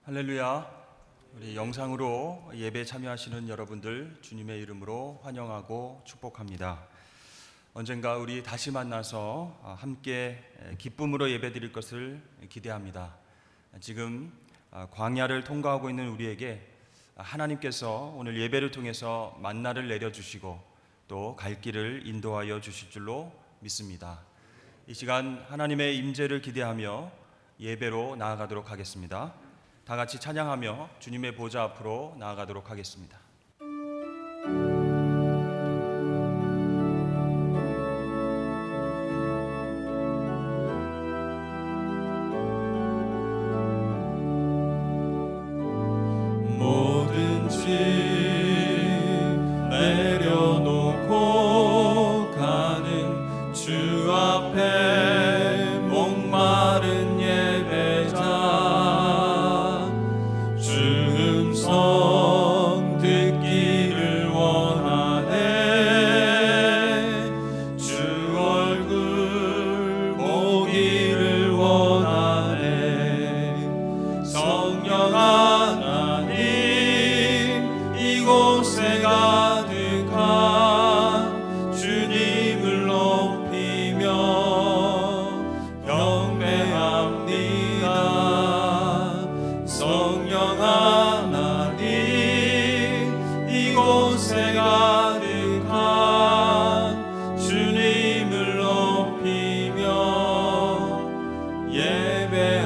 할렐루야. 우리 영상으로 예배 참여하시는 여러분들 주님의 이름으로 환영하고 축복합니다. 언젠가 우리 다시 만나서 함께 기쁨으로 예배드릴 것을 기대합니다. 지금 광야를 통과하고 있는 우리에게 하나님께서 오늘 예배를 통해서 만나를 내려주시고 또 갈 길을 인도하여 주실 줄로 믿습니다. 이 시간 하나님의 임재를 기대하며 예배로 나아가도록 하겠습니다. 다 같이 찬양하며 주님의 보좌 앞으로 나아가도록 하겠습니다. 뭐든지 내려놓고 가는 주 앞에 목마른 예배자, 주 음성 듣기를 원하네. 주 얼굴 보기를 원하네. 성령 하나님 이곳에 가득한 주님을 높이며 경배합니다. 성령 하나님 이곳에 가득한 주님을 높이며 예배합니다.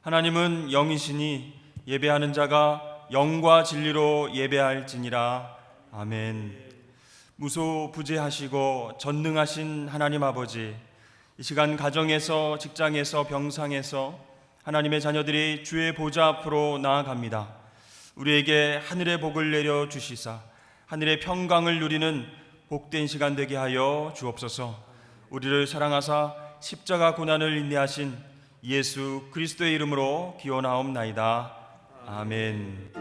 하나님은 영이시니 예배하는 자가 영과 진리로 예배할지니라. 아멘. 무소부재하시고 전능하신 하나님 아버지, 이 시간 가정에서, 직장에서, 병상에서 하나님의 자녀들이 주의 보좌 앞으로 나아갑니다. 우리에게 하늘의 복을 내려 주시사 하늘의 평강을 누리는 복된 시간 되게 하여 주옵소서. 우리를 사랑하사 십자가 고난을 인내하신 예수 그리스도의 이름으로 기원하옵나이다. 아멘.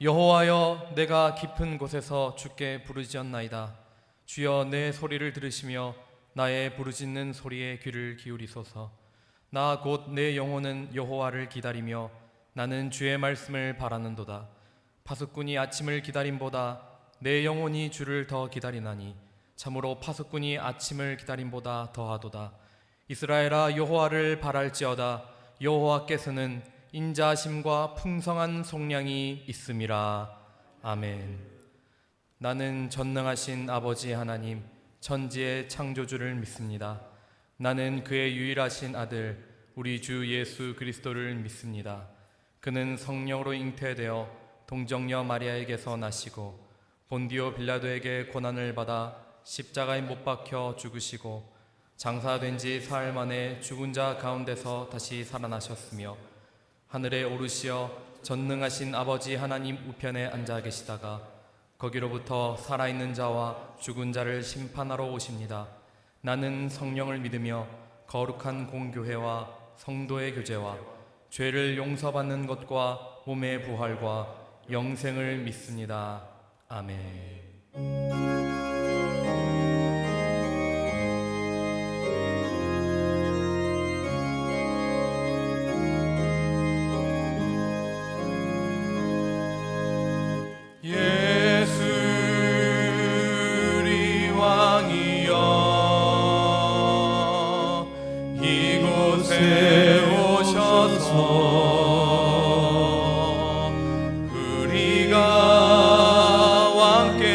여호와여, 내가 깊은 곳에서 주께 부르짖었나이다. 주여, 내 소리를 들으시며 나의 부르짖는 소리에 귀를 기울이소서. 나 곧 내 영혼은 여호와를 기다리며 나는 주의 말씀을 바라는도다. 파수꾼이 아침을 기다림보다 내 영혼이 주를 더 기다리나니 참으로 파수꾼이 아침을 기다림보다 더하도다. 이스라엘아, 여호와를 바랄지어다. 여호와께서는 인자하심과 풍성한 속량이 있음이라. 아멘. 나는 전능하신 아버지 하나님, 천지의 창조주를 믿습니다. 나는 그의 유일하신 아들 우리 주 예수 그리스도를 믿습니다. 그는 성령으로 잉태되어 동정녀 마리아에게서 나시고 본디오 빌라도에게 고난을 받아 십자가에 못 박혀 죽으시고 장사된 지 사흘 만에 죽은 자 가운데서 다시 살아나셨으며 하늘에 오르시어 전능하신 아버지 하나님 우편에 앉아 계시다가 거기로부터 살아있는 자와 죽은 자를 심판하러 오십니다. 나는 성령을 믿으며 거룩한 공교회와 성도의 교제와 죄를 용서받는 것과 몸의 부활과 영생을 믿습니다. 아멘. 예수 우리 왕이여, 이곳에 오셔서 우리가 왕께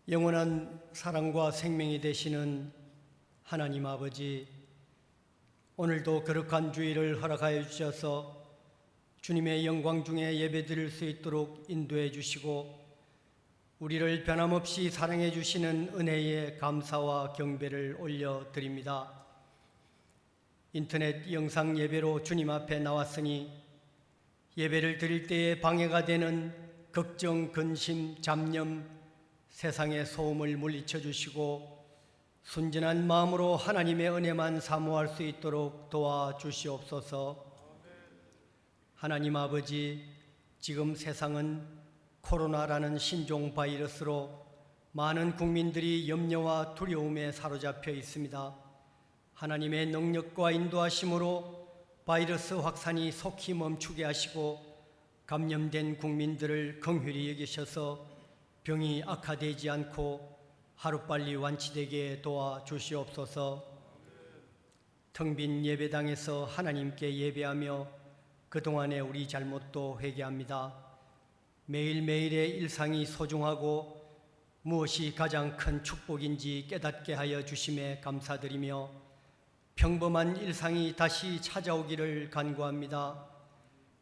영원한 사랑과 생명이 되시는 하나님 아버지, 오늘도 거룩한 주일을 허락하여 주셔서 주님의 영광 중에 예배드릴 수 있도록 인도해 주시고 우리를 변함없이 사랑해 주시는 은혜에 감사와 경배를 올려드립니다. 인터넷 영상 예배로 주님 앞에 나왔으니 예배를 드릴 때에 방해가 되는 걱정, 근심, 잡념, 세상의 소음을 물리쳐 주시고 순전한 마음으로 하나님의 은혜만 사모할 수 있도록 도와주시옵소서. 하나님 아버지, 지금 세상은 코로나라는 신종 바이러스로 많은 국민들이 염려와 두려움에 사로잡혀 있습니다. 하나님의 능력과 인도하심으로 바이러스 확산이 속히 멈추게 하시고 감염된 국민들을 긍휼히 여기셔서 병이 악화되지 않고 하루빨리 완치되게 도와주시옵소서. 텅 빈 예배당에서 하나님께 예배하며 그동안의 우리 잘못도 회개합니다. 매일매일의 일상이 소중하고 무엇이 가장 큰 축복인지 깨닫게 하여 주심에 감사드리며 평범한 일상이 다시 찾아오기를 간구합니다.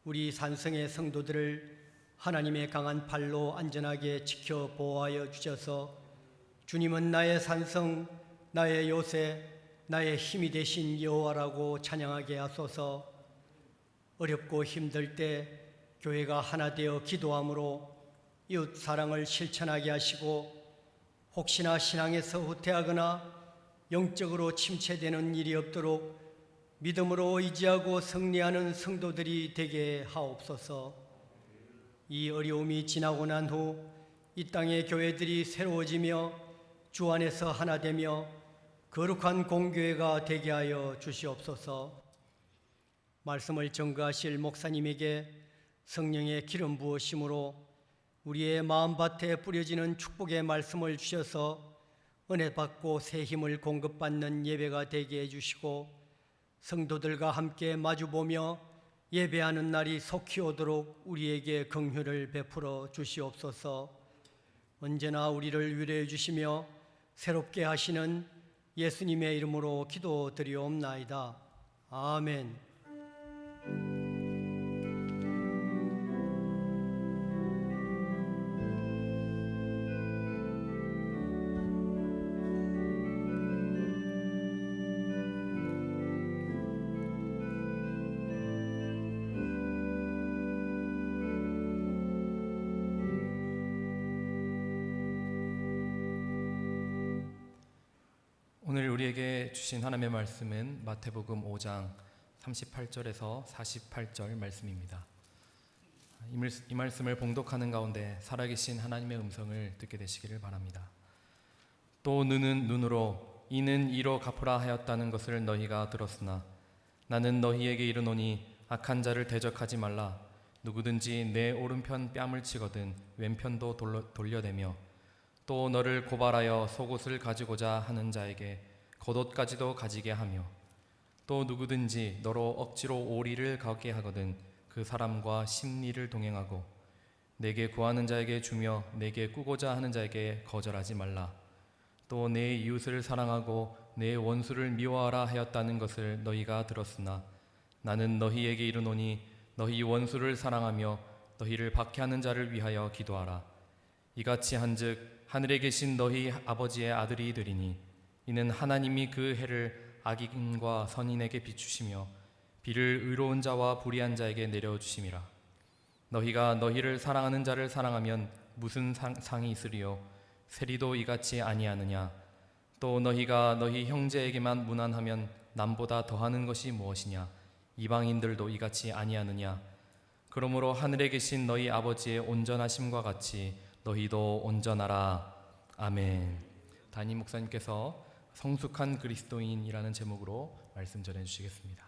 우리 산성의 성도들을 하나님의 강한 팔로 안전하게 지켜 보호하여 주셔서 주님은 나의 산성, 나의 요새, 나의 힘이 되신 여호와라고 찬양하게 하소서. 어렵고 힘들 때 교회가 하나 되어 기도함으로 이웃 사랑을 실천하게 하시고 혹시나 신앙에서 후퇴하거나 영적으로 침체되는 일이 없도록 믿음으로 의지하고 승리하는 성도들이 되게 하옵소서. 이 어려움이 지나고 난 후 이 땅의 교회들이 새로워지며 주 안에서 하나 되며 거룩한 공교회가 되게 하여 주시옵소서. 말씀을 전가하실 목사님에게 성령의 기름 부으심으로 우리의 마음밭에 뿌려지는 축복의 말씀을 주셔서 은혜 받고 새 힘을 공급받는 예배가 되게 해주시고 성도들과 함께 마주보며 예배하는 날이 속히 오도록 우리에게 긍휼을 베풀어 주시옵소서. 언제나 우리를 위로해 주시며 새롭게 하시는 예수님의 이름으로 기도드리옵나이다. 아멘. 오늘 우리에게 주신 하나님의 말씀은 마태복음 5장 38절에서 48절 말씀입니다. 이 말씀을 봉독하는 가운데 살아계신 하나님의 음성을 듣게 되시기를 바랍니다. 또 눈은 눈으로 이는 이로 갚으라 하였다는 것을 너희가 들었으나 나는 너희에게 이르노니 악한 자를 대적하지 말라. 누구든지 내 오른편 뺨을 치거든 왼편도 돌려대며 또 너를 고발하여 속옷을 가지고자 하는 자에게 겉옷까지도 가지게 하며 또 누구든지 너로 억지로 오리를 가게 하거든 그 사람과 십리를 동행하고 내게 구하는 자에게 주며 내게 꾸고자 하는 자에게 거절하지 말라. 또 내 이웃을 사랑하고 내 원수를 미워하라 하였다는 것을 너희가 들었으나 나는 너희에게 이르노니 너희 원수를 사랑하며 너희를 박해하는 자를 위하여 기도하라. 이같이 한즉 하늘에 계신 너희 아버지의 아들이 되리니 이는 하나님이 그 해를 악인과 선인에게 비추시며 비를 의로운 자와 불의한 자에게 내려주심이라. 너희가 너희를 사랑하는 자를 사랑하면 무슨 상이 있으리요? 세리도 이같이 아니하느냐? 또 너희가 너희 형제에게만 무난하면 남보다 더하는 것이 무엇이냐? 이방인들도 이같이 아니하느냐? 그러므로 하늘에 계신 너희 아버지의 온전하심과 같이 너희도 온전하라. 아멘. 담임 목사님께서 성숙한 그리스도인이라는 제목으로 말씀 전해 주시겠습니다.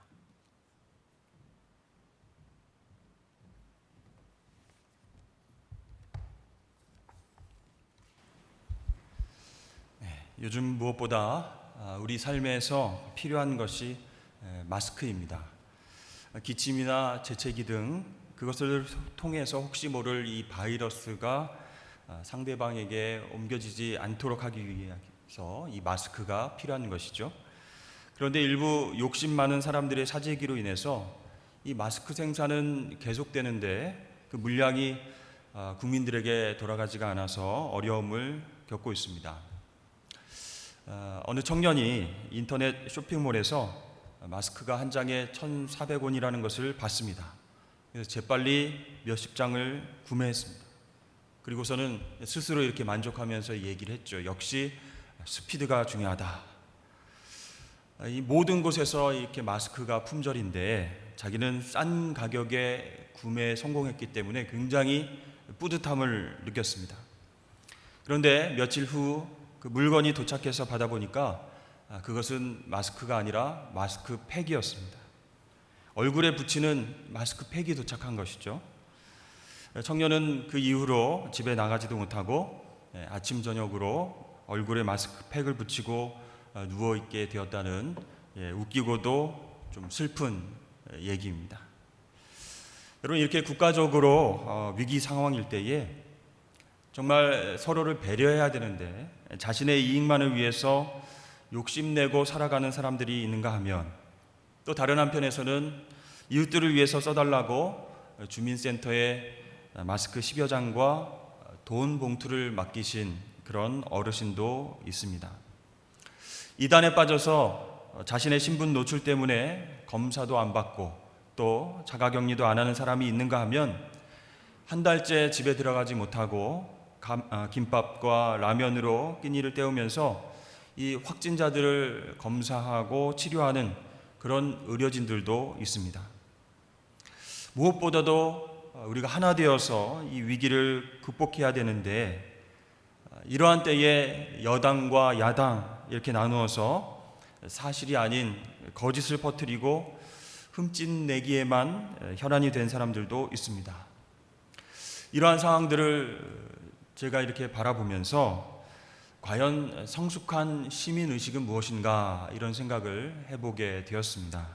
요즘 무엇보다 우리 삶에서 필요한 것이 마스크입니다. 기침이나 재채기 등 그것을 통해서 혹시 모를 이 바이러스가 상대방에게 옮겨지지 않도록 하기 위해서 이 마스크가 필요한 것이죠. 그런데 일부 욕심 많은 사람들의 사재기로 인해서 이 마스크 생산은 계속되는데 그 물량이 국민들에게 돌아가지가 않아서 어려움을 겪고 있습니다. 어느 청년이 인터넷 쇼핑몰에서 마스크가 한 장에 1,400원이라는 것을 봤습니다. 그래서 재빨리 몇십 장을 구매했습니다. 그리고서는 스스로 이렇게 만족하면서 얘기를 했죠. 역시 스피드가 중요하다. 이 모든 곳에서 이렇게 마스크가 품절인데 자기는 싼 가격에 구매에 성공했기 때문에 굉장히 뿌듯함을 느꼈습니다. 그런데 며칠 후 그 물건이 도착해서 받아보니까 그것은 마스크가 아니라 마스크팩이었습니다. 얼굴에 붙이는 마스크팩이 도착한 것이죠. 청년은 그 이후로 집에 나가지도 못하고 아침 저녁으로 얼굴에 마스크팩을 붙이고 누워있게 되었다는 웃기고도 좀 슬픈 얘기입니다. 여러분, 이렇게 국가적으로 위기 상황일 때에 정말 서로를 배려해야 되는데 자신의 이익만을 위해서 욕심내고 살아가는 사람들이 있는가 하면, 또 다른 한편에서는 이웃들을 위해서 써달라고 주민센터에 마스크 10여 장과 돈 봉투를 맡기신 그런 어르신도 있습니다. 이단에 빠져서 자신의 신분 노출 때문에 검사도 안 받고 또 자가격리도 안 하는 사람이 있는가 하면 한 달째 집에 들어가지 못하고 김밥과 라면으로 끼니를 때우면서 이 확진자들을 검사하고 치료하는 그런 의료진들도 있습니다. 무엇보다도 우리가 하나 되어서 이 위기를 극복해야 되는데, 이러한 때에 여당과 야당 이렇게 나누어서 사실이 아닌 거짓을 퍼뜨리고 흠집내기에만 혈안이 된 사람들도 있습니다. 이러한 상황들을 제가 이렇게 바라보면서 과연 성숙한 시민의식은 무엇인가, 이런 생각을 해보게 되었습니다.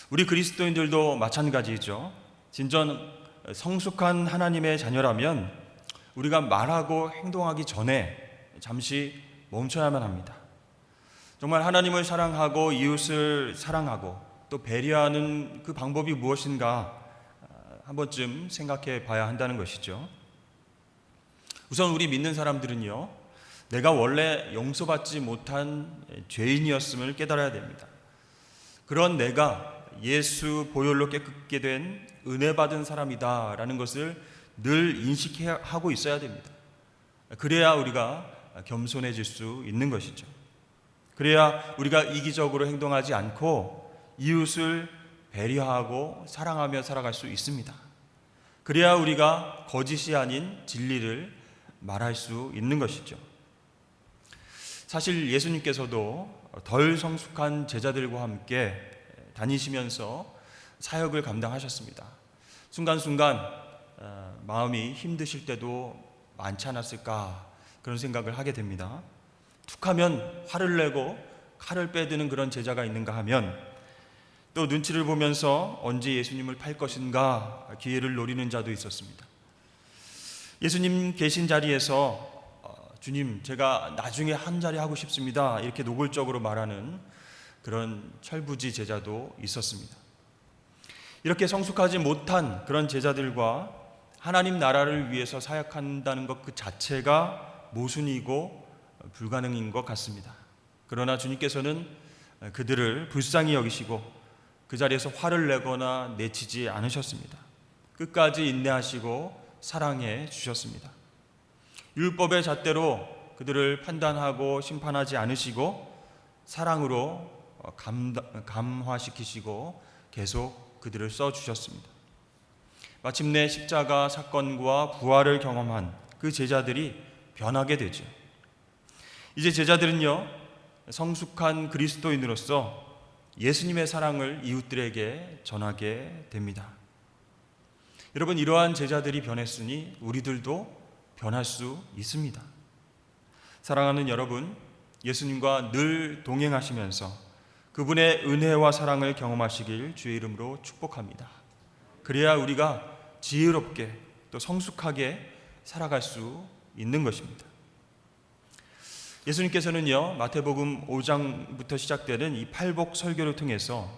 우리 그리스도인들도 마찬가지죠. 진정 성숙한 하나님의 자녀라면 우리가 말하고 행동하기 전에 잠시 멈춰야만 합니다. 정말 하나님을 사랑하고 이웃을 사랑하고 또 배려하는 그 방법이 무엇인가 한 번쯤 생각해 봐야 한다는 것이죠. 우선 우리 믿는 사람들은요, 내가 원래 용서받지 못한 죄인이었음을 깨달아야 됩니다. 그런 내가 예수 보혈로 깨끗게 된 은혜 받은 사람이다라는 것을 늘 인식하고 있어야 됩니다. 그래야 우리가 겸손해질 수 있는 것이죠. 그래야 우리가 이기적으로 행동하지 않고 이웃을 배려하고 사랑하며 살아갈 수 있습니다. 그래야 우리가 거짓이 아닌 진리를 말할 수 있는 것이죠. 사실 예수님께서도 덜 성숙한 제자들과 함께 다니시면서 사역을 감당하셨습니다. 순간순간 마음이 힘드실 때도 많지 않았을까, 그런 생각을 하게 됩니다. 툭하면 화를 내고 칼을 빼드는 그런 제자가 있는가 하면, 또 눈치를 보면서 언제 예수님을 팔 것인가 기회를 노리는 자도 있었습니다. 예수님 계신 자리에서 주님, 제가 나중에 한 자리 하고 싶습니다, 이렇게 노골적으로 말하는 그런 철부지 제자도 있었습니다. 이렇게 성숙하지 못한 그런 제자들과 하나님 나라를 위해서 사역한다는 것 그 자체가 모순이고 불가능인 것 같습니다. 그러나 주님께서는 그들을 불쌍히 여기시고 그 자리에서 화를 내거나 내치지 않으셨습니다. 끝까지 인내하시고 사랑해 주셨습니다. 율법의 잣대로 그들을 판단하고 심판하지 않으시고 사랑으로 감화시키시고 계속 그들을 써주셨습니다. 마침내 십자가 사건과 부활을 경험한 그 제자들이 변하게 되죠. 이제 제자들은요, 성숙한 그리스도인으로서 예수님의 사랑을 이웃들에게 전하게 됩니다. 여러분, 이러한 제자들이 변했으니 우리들도 변할 수 있습니다. 사랑하는 여러분, 예수님과 늘 동행하시면서 그분의 은혜와 사랑을 경험하시길 주의 이름으로 축복합니다. 그래야 우리가 지혜롭게 또 성숙하게 살아갈 수 있는 것입니다. 예수님께서는요, 마태복음 5장부터 시작되는 이 팔복 설교를 통해서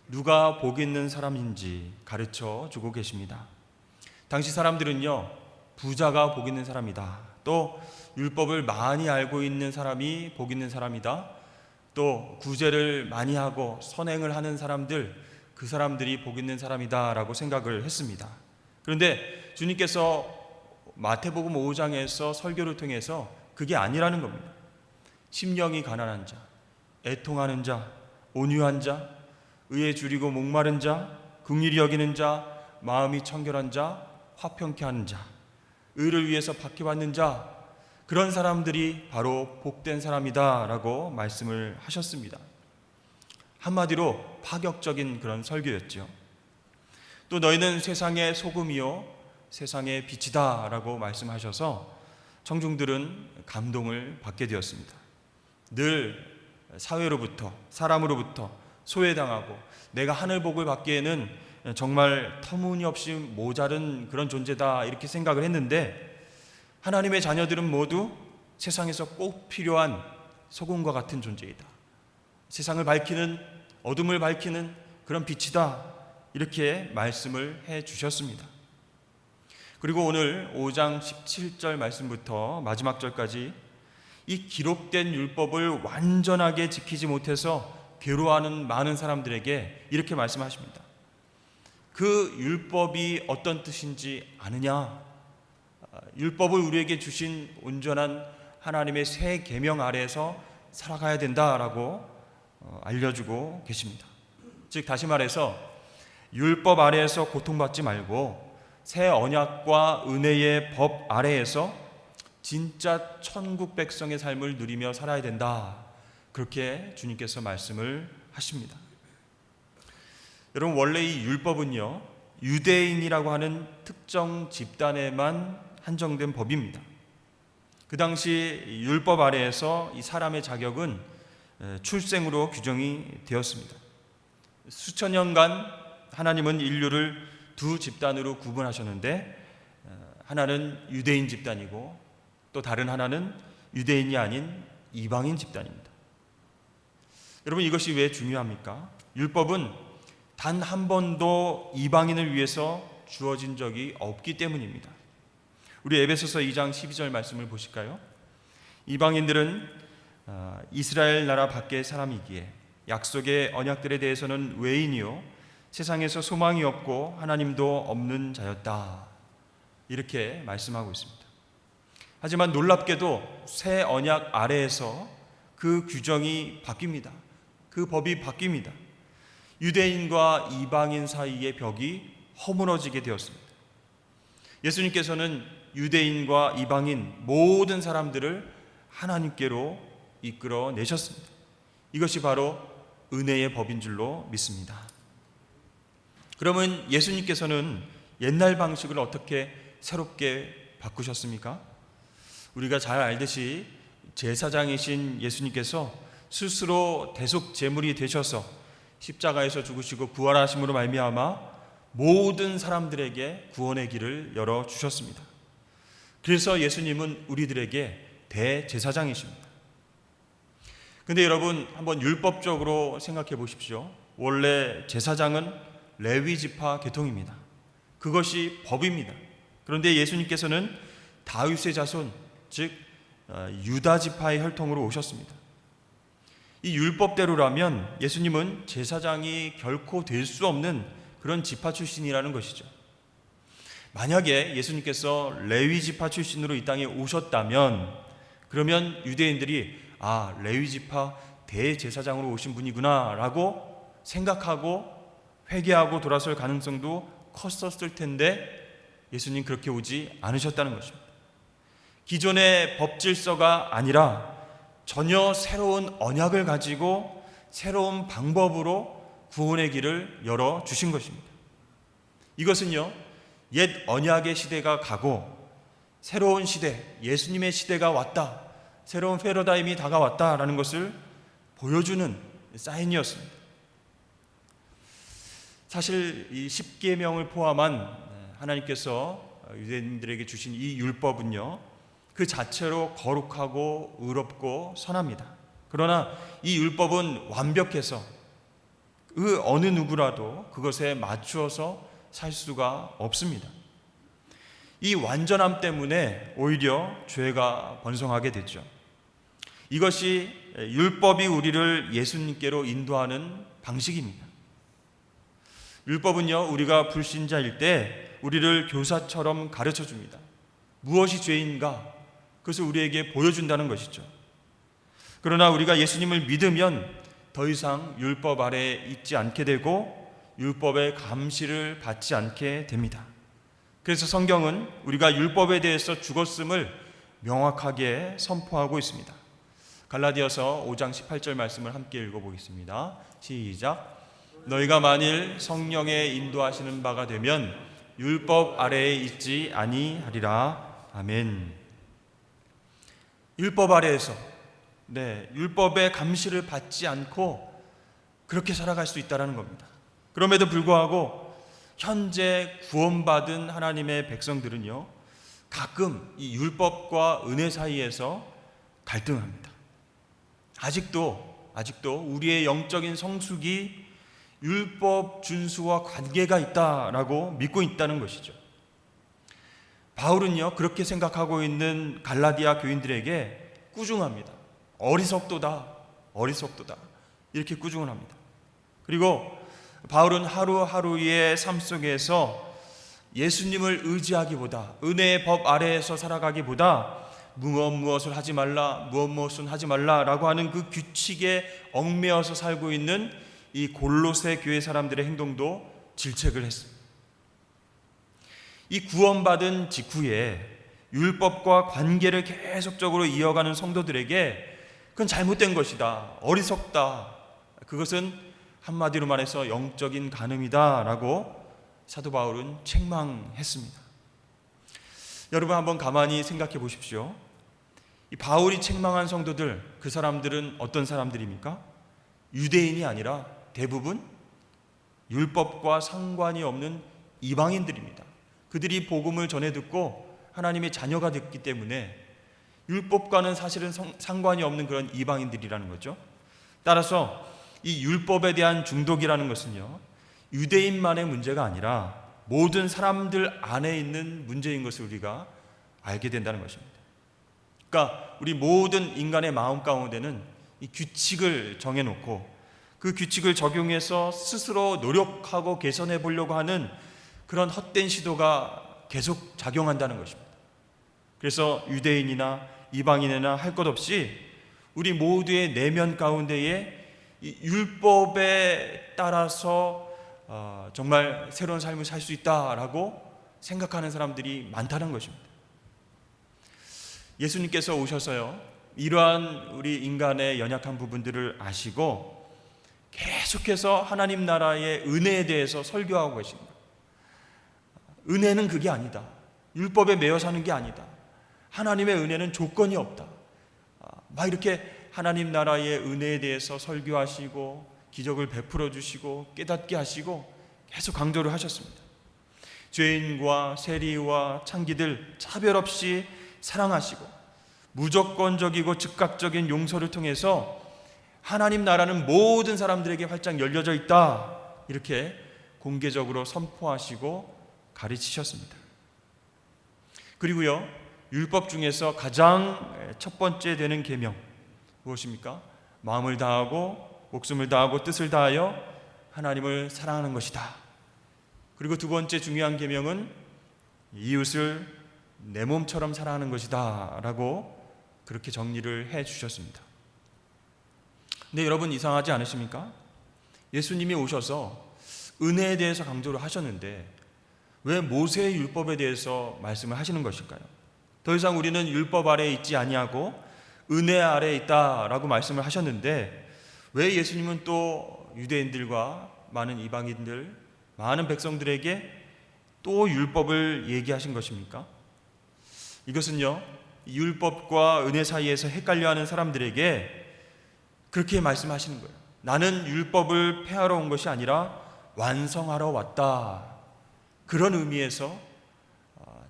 누가 복 있는 사람인지 가르쳐 주고 계십니다. 당시 사람들은요, 부자가 복 있는 사람이다, 또 율법을 많이 알고 있는 사람이 복 있는 사람이다, 또 구제를 많이 하고 선행을 하는 사람들, 그 사람들이 복 있는 사람이다 라고 생각을 했습니다. 그런데 주님께서 마태복음 5장에서 설교를 통해서 그게 아니라는 겁니다. 심령이 가난한 자, 애통하는 자, 온유한 자, 의에 줄이고 목마른 자, 긍휼히 여기는 자, 마음이 청결한 자, 화평케 하는 자, 의를 위해서 박해받는 자, 그런 사람들이 바로 복된 사람이다 라고 말씀을 하셨습니다. 한마디로 파격적인 그런 설교였죠. 또 너희는 세상의 소금이요 세상의 빛이다 라고 말씀하셔서 청중들은 감동을 받게 되었습니다. 늘 사회로부터, 사람으로부터 소외당하고 내가 하늘 복을 받기에는 정말 터무니없이 모자른 그런 존재다 이렇게 생각을 했는데, 하나님의 자녀들은 모두 세상에서 꼭 필요한 소금과 같은 존재이다, 세상을 밝히는, 어둠을 밝히는 그런 빛이다, 이렇게 말씀을 해 주셨습니다. 그리고 오늘 5장 17절 말씀부터 마지막 절까지 이 기록된 율법을 완전하게 지키지 못해서 괴로워하는 많은 사람들에게 이렇게 말씀하십니다. 그 율법이 어떤 뜻인지 아느냐? 율법을 우리에게 주신 온전한 하나님의 새 계명 아래에서 살아가야 된다라고 알려주고 계십니다. 즉 다시 말해서 율법 아래에서 고통받지 말고 새 언약과 은혜의 법 아래에서 진짜 천국 백성의 삶을 누리며 살아야 된다, 그렇게 주님께서 말씀을 하십니다. 여러분, 원래 이 율법은요, 유대인이라고 하는 특정 집단에만 한정된 법입니다. 그 당시 율법 아래에서 이 사람의 자격은 출생으로 규정이 되었습니다. 수천 년간 하나님은 인류를 두 집단으로 구분하셨는데, 하나는 유대인 집단이고 또 다른 하나는 유대인이 아닌 이방인 집단입니다. 여러분, 이것이 왜 중요합니까? 율법은 단 한 번도 이방인을 위해서 주어진 적이 없기 때문입니다. 우리 에베소서 2장 12절 말씀을 보실까요? 이방인들은 이스라엘 나라 밖의 사람이기에 약속의 언약들에 대해서는 외인이요 세상에서 소망이 없고 하나님도 없는 자였다, 이렇게 말씀하고 있습니다. 하지만 놀랍게도 새 언약 아래에서 그 규정이 바뀝니다. 그 법이 바뀝니다. 유대인과 이방인 사이의 벽이 허물어지게 되었습니다. 예수님께서는 유대인과 이방인 모든 사람들을 하나님께로 이끌어 내셨습니다. 이것이 바로 은혜의 법인 줄로 믿습니다. 그러면 예수님께서는 옛날 방식을 어떻게 새롭게 바꾸셨습니까? 우리가 잘 알듯이 제사장이신 예수님께서 스스로 대속 제물이 되셔서 십자가에서 죽으시고 부활하심으로 말미암아 모든 사람들에게 구원의 길을 열어 주셨습니다. 그래서 예수님은 우리들에게 대제사장이십니다. 근데 여러분, 한번 율법적으로 생각해 보십시오. 원래 제사장은 레위 지파 계통입니다. 그것이 법입니다. 그런데 예수님께서는 다윗의 자손, 즉 유다 지파의 혈통으로 오셨습니다. 이 율법대로라면 예수님은 제사장이 결코 될 수 없는 그런 지파 출신이라는 것이죠. 만약에 예수님께서 레위 지파 출신으로 이 땅에 오셨다면, 그러면 유대인들이 레위 지파 대제사장으로 오신 분이구나 라고 생각하고 회개하고 돌아설 가능성도 컸었을 텐데, 예수님 그렇게 오지 않으셨다는 것입니다. 기존의 법 질서가 아니라 전혀 새로운 언약을 가지고 새로운 방법으로 구원의 길을 열어 주신 것입니다. 이것은요, 옛 언약의 시대가 가고 새로운 시대, 예수님의 시대가 왔다, 새로운 패러다임이 다가왔다라는 것을 보여주는 사인이었습니다. 사실 이 10계명을 포함한 하나님께서 유대인들에게 주신 이 율법은요, 그 자체로 거룩하고 의롭고 선합니다. 그러나 이 율법은 완벽해서 그 어느 누구라도 그것에 맞추어서 살 수가 없습니다. 이 완전함 때문에 오히려 죄가 번성하게 됐죠. 이것이 율법이 우리를 예수님께로 인도하는 방식입니다. 율법은요, 우리가 불신자일 때 우리를 교사처럼 가르쳐 줍니다. 무엇이 죄인가? 그것을 우리에게 보여준다는 것이죠. 그러나 우리가 예수님을 믿으면 더 이상 율법 아래에 있지 않게 되고 율법의 감시를 받지 않게 됩니다. 그래서 성경은 우리가 율법에 대해서 죽었음을 명확하게 선포하고 있습니다. 갈라디아서 5장 18절 말씀을 함께 읽어보겠습니다. 시작. 너희가 만일 성령의 인도하시는 바가 되면 율법 아래에 있지 아니하리라. 아멘. 율법 아래에서 율법의 감시를 받지 않고 그렇게 살아갈 수 있다는 겁니다. 그럼에도 불구하고 현재 구원받은 하나님의 백성들은요, 가끔 이 율법과 은혜 사이에서 갈등합니다. 아직도 우리의 영적인 성숙이 율법 준수와 관계가 있다라고 믿고 있다는 것이죠. 바울은요, 그렇게 생각하고 있는 갈라디아 교인들에게 꾸중합니다. 어리석도다 이렇게 꾸중을 합니다. 그리고 바울은 하루하루의 삶 속에서 예수님을 의지하기보다, 은혜의 법 아래에서 살아가기보다 무엇을 하지 말라, 무엇은 하지 말라라고 하는 그 규칙에 얽매여서 살고 있는 이 골로새 교회 사람들의 행동도 질책을 했습니다. 이 구원받은 직후에 율법과 관계를 계속적으로 이어가는 성도들에게 그건 잘못된 것이다, 어리석다, 그것은 한마디로 말해서 영적인 간음이다 라고 사도 바울은 책망했습니다. 여러분 한번 가만히 생각해 보십시오. 이 바울이 책망한 성도들, 그 사람들은 어떤 사람들입니까? 유대인이 아니라 대부분 율법과 상관이 없는 이방인들입니다. 그들이 복음을 전해 듣고 하나님의 자녀가 됐기 때문에 율법과는 사실은 상관이 없는 그런 이방인들이라는 거죠. 따라서 이 율법에 대한 중독이라는 것은요, 유대인만의 문제가 아니라 모든 사람들 안에 있는 문제인 것을 우리가 알게 된다는 것입니다. 그러니까 우리 모든 인간의 마음 가운데는 이 규칙을 정해놓고 그 규칙을 적용해서 스스로 노력하고 개선해 보려고 하는 그런 헛된 시도가 계속 작용한다는 것입니다. 그래서 유대인이나 이방인이나 할 것 없이 우리 모두의 내면 가운데에 이 율법에 따라서 정말 새로운 삶을 살 수 있다라고 생각하는 사람들이 많다는 것입니다. 예수님께서 오셔서요, 이러한 우리 인간의 연약한 부분들을 아시고 계속해서 하나님 나라의 은혜에 대해서 설교하고 계십니다. 은혜는 그게 아니다. 율법에 매여 사는 게 아니다. 하나님의 은혜는 조건이 없다. 막 이렇게 하나님 나라의 은혜에 대해서 설교하시고 기적을 베풀어 주시고 깨닫게 하시고 계속 강조를 하셨습니다. 죄인과 세리와 창기들 차별 없이 사랑하시고 무조건적이고 즉각적인 용서를 통해서 하나님 나라는 모든 사람들에게 활짝 열려져 있다, 이렇게 공개적으로 선포하시고 가르치셨습니다. 그리고요, 율법 중에서 가장 첫 번째 되는 계명 무엇입니까? 마음을 다하고 목숨을 다하고 뜻을 다하여 하나님을 사랑하는 것이다. 그리고 두 번째 중요한 계명은 이웃을 내 몸처럼 사랑하는 것이다 라고 그렇게 정리를 해 주셨습니다. 근데 여러분 이상하지 않으십니까? 예수님이 오셔서 은혜에 대해서 강조를 하셨는데 왜 모세의 율법에 대해서 말씀을 하시는 것일까요? 더 이상 우리는 율법 아래에 있지 아니하고 은혜 아래에 있다라고 말씀을 하셨는데 왜 예수님은 또 유대인들과 많은 이방인들, 많은 백성들에게 또 율법을 얘기하신 것입니까? 이것은요, 율법과 은혜 사이에서 헷갈려하는 사람들에게 그렇게 말씀하시는 거예요. 나는 율법을 폐하러 온 것이 아니라 완성하러 왔다. 그런 의미에서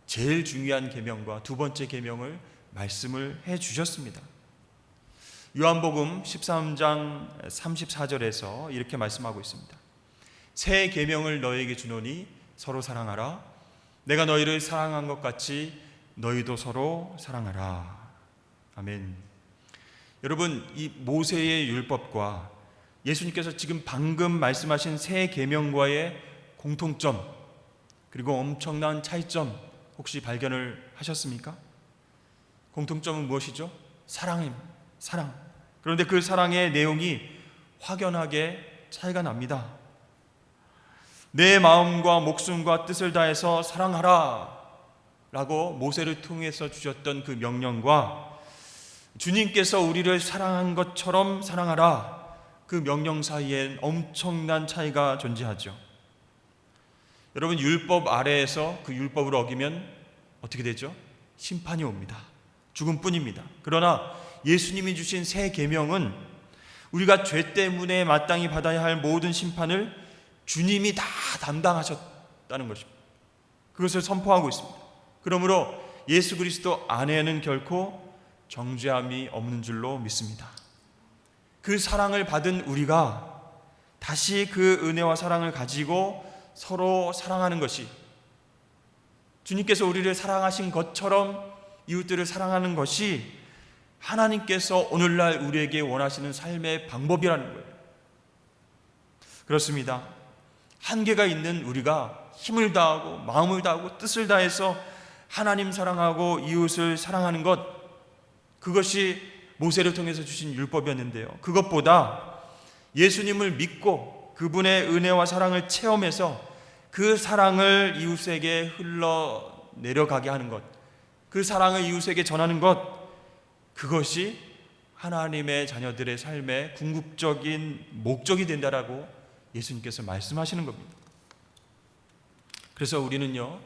제일 중요한 계명과 두 번째 계명을 말씀을 해 주셨습니다. 요한복음 13장 34절에서 이렇게 말씀하고 있습니다. 새 계명을 너희에게 주노니 서로 사랑하라. 내가 너희를 사랑한 것 같이 너희도 서로 사랑하라. 아멘. 여러분, 이 모세의 율법과 예수님께서 지금 방금 말씀하신 새 계명과의 공통점, 그리고 엄청난 차이점 혹시 발견을 하셨습니까? 공통점은 무엇이죠? 사랑입니다. 사랑. 그런데 그 사랑의 내용이 확연하게 차이가 납니다. 내 마음과 목숨과 뜻을 다해서 사랑하라 라고 모세를 통해서 주셨던 그 명령과 주님께서 우리를 사랑한 것처럼 사랑하라, 그 명령 사이엔 엄청난 차이가 존재하죠. 여러분, 율법 아래에서 그 율법을 어기면 어떻게 되죠? 심판이 옵니다. 죽음뿐입니다. 그러나 예수님이 주신 새 계명은 우리가 죄 때문에 마땅히 받아야 할 모든 심판을 주님이 다 담당하셨다는 것입니다. 그것을 선포하고 있습니다. 그러므로 예수 그리스도 안에는 결코 정죄함이 없는 줄로 믿습니다. 그 사랑을 받은 우리가 다시 그 은혜와 사랑을 가지고 서로 사랑하는 것이, 주님께서 우리를 사랑하신 것처럼 이웃들을 사랑하는 것이 하나님께서 오늘날 우리에게 원하시는 삶의 방법이라는 거예요. 그렇습니다. 한계가 있는 우리가 힘을 다하고 마음을 다하고 뜻을 다해서 하나님 사랑하고 이웃을 사랑하는 것, 그것이 모세를 통해서 주신 율법이었는데요, 그것보다 예수님을 믿고 그분의 은혜와 사랑을 체험해서 그 사랑을 이웃에게 흘러내려가게 하는 것, 그 사랑을 이웃에게 전하는 것, 그것이 하나님의 자녀들의 삶의 궁극적인 목적이 된다라고 예수님께서 말씀하시는 겁니다. 그래서 우리는요,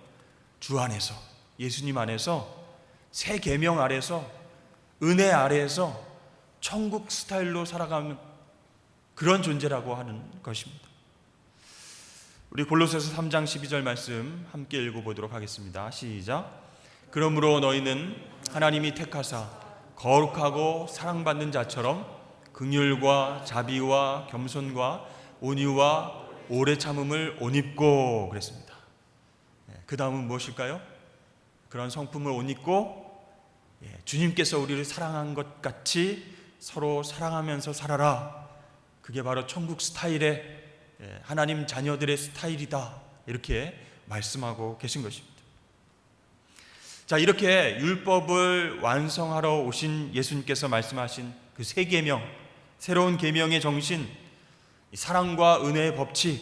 주 안에서, 예수님 안에서, 새 계명 아래서, 은혜 아래에서 천국 스타일로 살아가는 그런 존재라고 하는 것입니다. 우리 골로새서 3장 12절 말씀 함께 읽어보도록 하겠습니다. 시작. 그러므로 너희는 하나님이 택하사 거룩하고 사랑받는 자처럼 긍휼과 자비와 겸손과 온유와 오래 참음을 옷 입고 그랬습니다. 그 다음은 무엇일까요? 그런 성품을 옷 입고 주님께서 우리를 사랑한 것 같이 서로 사랑하면서 살아라. 그게 바로 천국 스타일의 하나님 자녀들의 스타일이다, 이렇게 말씀하고 계신 것입니다. 자, 이렇게 율법을 완성하러 오신 예수님께서 말씀하신 그 새 계명, 새로운 계명의 정신, 사랑과 은혜의 법칙,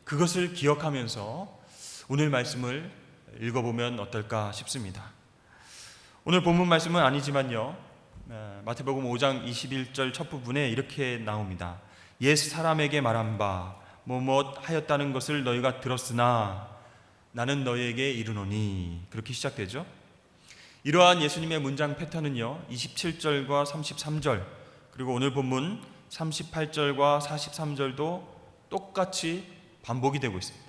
그것을 기억하면서 오늘 말씀을 읽어보면 어떨까 싶습니다. 오늘 본문 말씀은 아니지만요, 마태복음 5장 21절 첫 부분에 이렇게 나옵니다. 옛 사람에게 말한 바 뭐뭇 하였다는 것을 너희가 들었으나 나는 너희에게 이르노니, 그렇게 시작되죠. 이러한 예수님의 문장 패턴은요, 27절과 33절, 그리고 오늘 본문 38절과 43절도 똑같이 반복이 되고 있습니다.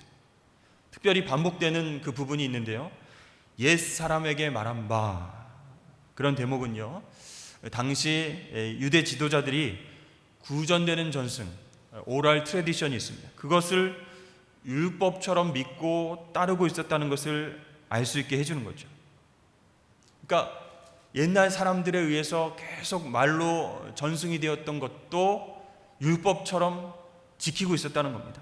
특별히 반복되는 그 부분이 있는데요, 옛 사람에게 말한 바, 그런 대목은요, 당시 유대 지도자들이 구전되는 전승, 오랄 트래디션이 있습니다. 그것을 율법처럼 믿고 따르고 있었다는 것을 알 수 있게 해주는 거죠. 그러니까 옛날 사람들에 의해서 계속 말로 전승이 되었던 것도 율법처럼 지키고 있었다는 겁니다.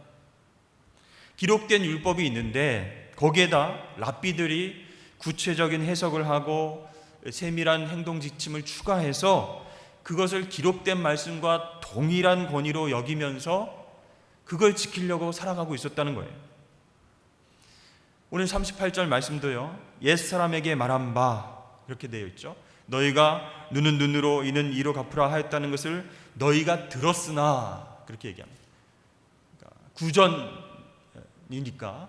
기록된 율법이 있는데 거기에다 랍비들이 구체적인 해석을 하고 세밀한 행동 지침을 추가해서 그것을 기록된 말씀과 동일한 권위로 여기면서 그걸 지키려고 살아가고 있었다는 거예요. 오늘 38절 말씀도요, 옛사람에게 말한 바, 이렇게 되어 있죠. 너희가 눈은 눈으로 이는 이로 갚으라 하였다는 것을 너희가 들었으나, 그렇게 얘기합니다. 그러니까 구전이니까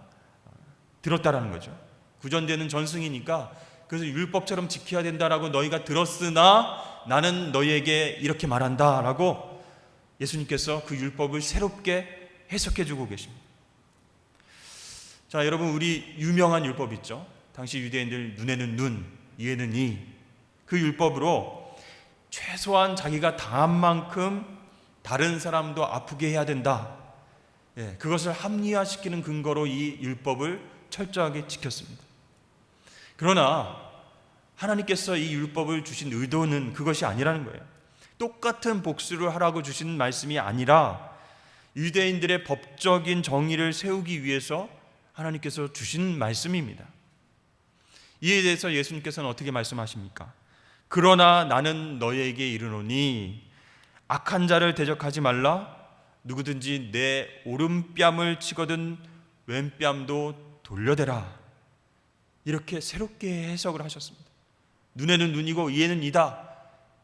들었다라는 거죠. 구전되는 전승이니까 그래서 율법처럼 지켜야 된다라고 너희가 들었으나 나는 너희에게 이렇게 말한다라고 예수님께서 그 율법을 새롭게 해석해 주고 계십니다. 자, 여러분, 우리 유명한 율법 있죠. 당시 유대인들 눈에는 눈, 이에는 이, 그 율법으로 최소한 자기가 당한 만큼 다른 사람도 아프게 해야 된다. 그것을 합리화시키는 근거로 이 율법을 철저하게 지켰습니다. 그러나 하나님께서 이 율법을 주신 의도는 그것이 아니라는 거예요. 똑같은 복수를 하라고 주신 말씀이 아니라 유대인들의 법적인 정의를 세우기 위해서 하나님께서 주신 말씀입니다. 이에 대해서 예수님께서는 어떻게 말씀하십니까? 그러나 나는 너희에게 이르노니 악한 자를 대적하지 말라. 누구든지 내 오른뺨을 치거든 왼뺨도 돌려대라. 이렇게 새롭게 해석을 하셨습니다. 눈에는 눈이고 이에는 이다,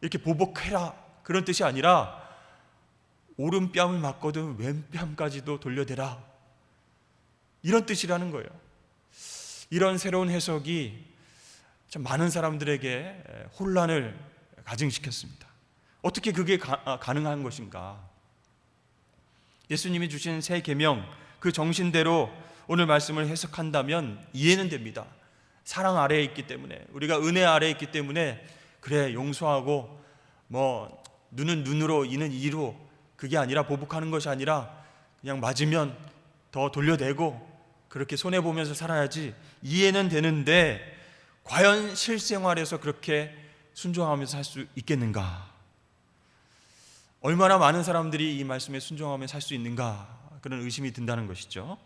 이렇게 보복해라, 그런 뜻이 아니라 오른뺨을 맞거든 왼뺨까지도 돌려대라, 이런 뜻이라는 거예요. 이런 새로운 해석이 참 많은 사람들에게 혼란을 가증시켰습니다. 어떻게 그게 가능한 것인가? 예수님이 주신 새 계명, 그 정신대로 오늘 말씀을 해석한다면 이해는 됩니다. 사랑 아래에 있기 때문에, 우리가 은혜 아래에 있기 때문에 그래 용서하고 뭐 눈은 눈으로 이는 이로, 그게 아니라 보복하는 것이 아니라 그냥 맞으면 더 돌려대고 그렇게 손해보면서 살아야지, 이해는 되는데 과연 실생활에서 그렇게 순종하면서 살 수 있겠는가? 얼마나 많은 사람들이 이 말씀에 순종하며 살 수 있는가, 그런 의심이 든다는 것이죠.